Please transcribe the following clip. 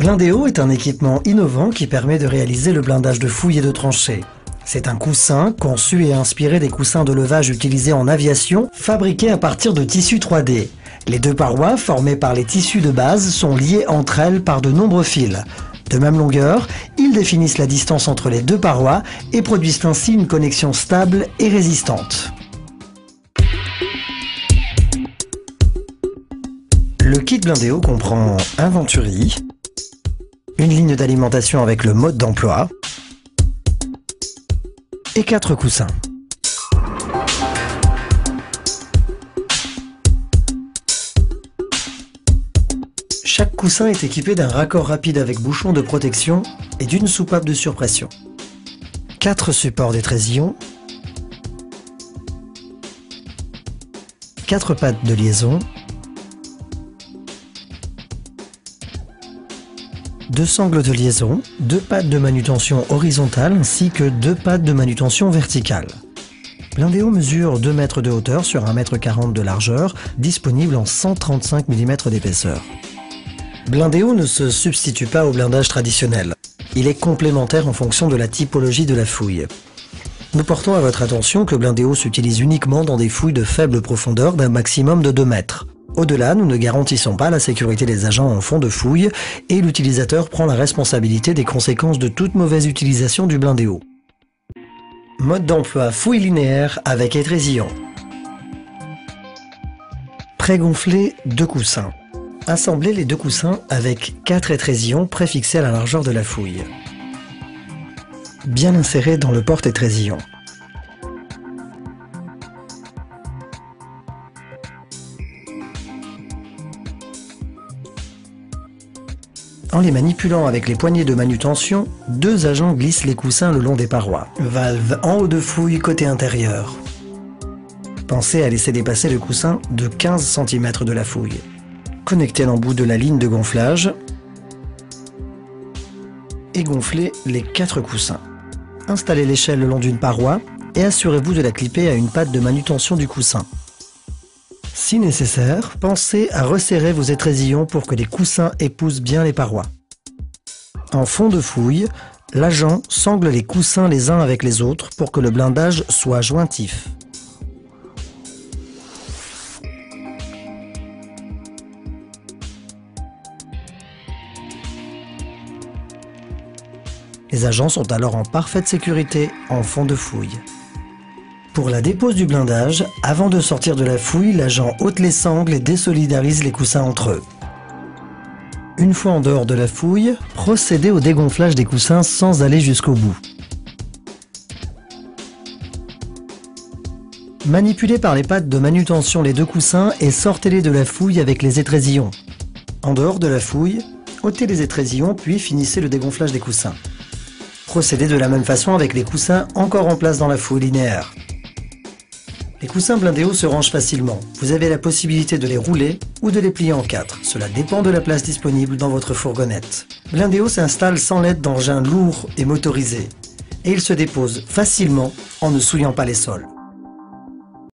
Blindéo est un équipement innovant qui permet de réaliser le blindage de fouilles et de tranchées. C'est un coussin conçu et inspiré des coussins de levage utilisés en aviation, fabriqués à partir de tissus 3D. Les deux parois, formées par les tissus de base, sont liées entre elles par de nombreux fils. De même longueur, ils définissent la distance entre les deux parois et produisent ainsi une connexion stable et résistante. Le kit Blindéo comprend un venturi, une ligne d'alimentation avec le mode d'emploi et 4 coussins. Chaque coussin est équipé d'un raccord rapide avec bouchon de protection et d'une soupape de surpression. 4 supports d'étrésion, 4 pattes de liaison, 2 sangles de liaison, 2 pattes de manutention horizontale ainsi que 2 pattes de manutention verticale. Blindéo mesure 2 mètres de hauteur sur 1,40 m de largeur, disponible en 135 mm d'épaisseur. Blindéo ne se substitue pas au blindage traditionnel. Il est complémentaire en fonction de la typologie de la fouille. Nous portons à votre attention que Blindéo s'utilise uniquement dans des fouilles de faible profondeur d'un maximum de 2 mètres. Au-delà, nous ne garantissons pas la sécurité des agents en fond de fouille et l'utilisateur prend la responsabilité des conséquences de toute mauvaise utilisation du Blindéo. Mode d'emploi fouille linéaire avec étrésillon. Prégonfler 2 coussins. Assemblez les 2 coussins avec 4 étrésillons préfixés à la largeur de la fouille. Bien insérés dans le porte-étrésillon. En les manipulant avec les poignées de manutention, 2 agents glissent les coussins le long des parois. Valve en haut de fouille côté intérieur. Pensez à laisser dépasser le coussin de 15 cm de la fouille. Connectez l'embout de la ligne de gonflage et gonflez les 4 coussins. Installez l'échelle le long d'une paroi et assurez-vous de la clipper à une patte de manutention du coussin. Si nécessaire, pensez à resserrer vos étrésillons pour que les coussins épousent bien les parois. En fond de fouille, l'agent sangle les coussins les uns avec les autres pour que le blindage soit jointif. Les agents sont alors en parfaite sécurité en fond de fouille. Pour la dépose du blindage, avant de sortir de la fouille, l'agent ôte les sangles et désolidarise les coussins entre eux. Une fois en dehors de la fouille, procédez au dégonflage des coussins sans aller jusqu'au bout. Manipulez par les pattes de manutention les 2 coussins et sortez-les de la fouille avec les étrésillons. En dehors de la fouille, ôtez les étrésillons puis finissez le dégonflage des coussins. Procédez de la même façon avec les coussins encore en place dans la fouille linéaire. Les coussins Blindéo se rangent facilement. Vous avez la possibilité de les rouler ou de les plier en 4. Cela dépend de la place disponible dans votre fourgonnette. Blindéo s'installe sans l'aide d'engins lourds et motorisés. Et il se dépose facilement en ne souillant pas les sols.